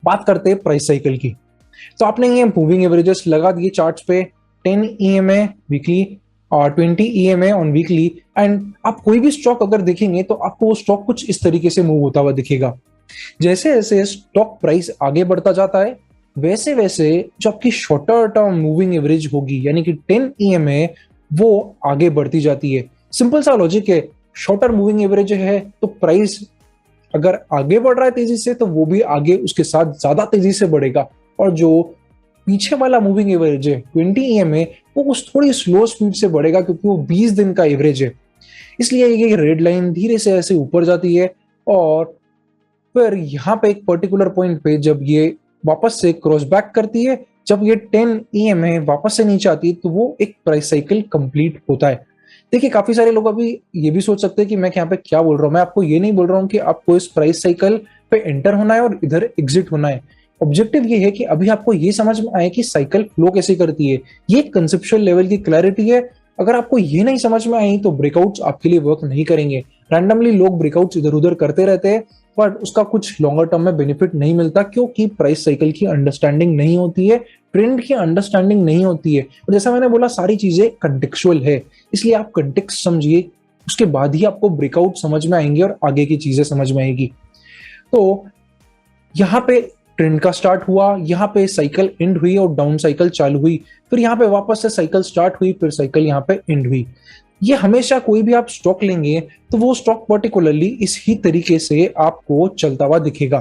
बात करते हैं प्राइस साइकिल की। तो आपने ये मूविंग एवरेजेस लगा दिए चार्ट्स पे, 10 EMA वीकली और 20 EMA ऑन वीकली, एंड आप कोई भी स्टॉक अगर देखेंगे तो आपको वो स्टॉक कुछ इस तरीके से मूव होता हुआ दिखेगा। जैसे जैसे स्टॉक प्राइस आगे बढ़ता जाता है, वैसे वैसे जो आपकी शॉर्टर टर्म मूविंग एवरेज होगी यानी कि 10 EMA, वो आगे बढ़ती जाती है। सिंपल सा लॉजिक है, शॉर्टर मूविंग एवरेज है तो प्राइस अगर आगे बढ़ रहा है तेजी से तो वो भी आगे उसके साथ ज्यादा तेजी से बढ़ेगा, और जो पीछे वाला मूविंग एवरेज है 20 EMA, वो उस थोड़ी स्लो स्पीड से बढ़ेगा क्योंकि वो 20 दिन का एवरेज है। इसलिए ये रेड लाइन धीरे से ऐसे ऊपर जाती है, और फिर यहाँ पे एक पर्टिकुलर पॉइंट पे जब ये वापस से क्रॉस बैक करती है, जब ये 10 EMA वापस से नीचे आती है, तो वो एक प्राइस साइकिल कंप्लीट होता है। देखिए काफी सारे लोग अभी ये भी सोच सकते हैं कि मैं यहाँ पे क्या बोल रहा हूँ। मैं आपको ये नहीं बोल रहा हूँ कि आपको इस प्राइस साइकिल पे एंटर होना है और इधर एग्जिट होना है। ऑब्जेक्टिव ये है कि अभी आपको ये समझ में आए कि साइकिल फ्लो कैसे करती है। ये कंसेप्चुअल लेवल की क्लैरिटी है। अगर आपको ये नहीं समझ में आई तो ब्रेकआउट्स आपके लिए वर्क नहीं करेंगे। रैंडमली लोग ब्रेकआउट्स इधर उधर करते रहते हैं, पर उसका कुछ लॉन्गर टर्म में बेनिफिट नहीं मिलता, क्योंकि प्राइस साइकिल की अंडरस्टैंडिंग नहीं होती है, ट्रेंड की अंडरस्टैंडिंग नहीं होती है। और जैसा मैंने बोला, सारी चीजें कंटेक्चुअल है, इसलिए आप कंटेक्स्ट समझिए, उसके बाद ही आपको ब्रेकआउट समझ में आएंगे और आगे की चीजें समझ में आएगी। तो यहाँ पे ट्रेंड का स्टार्ट हुआ, यहाँ पे साइकिल एंड हुई और डाउन साइकिल चालू हुई, फिर यहाँ पे वापस से साइकिल स्टार्ट हुई, फिर साइकिल यहाँ पे एंड हुई। ये हमेशा कोई भी आप स्टॉक लेंगे तो वो स्टॉक पर्टिकुलरली इस ही तरीके से आपको चलता हुआ दिखेगा।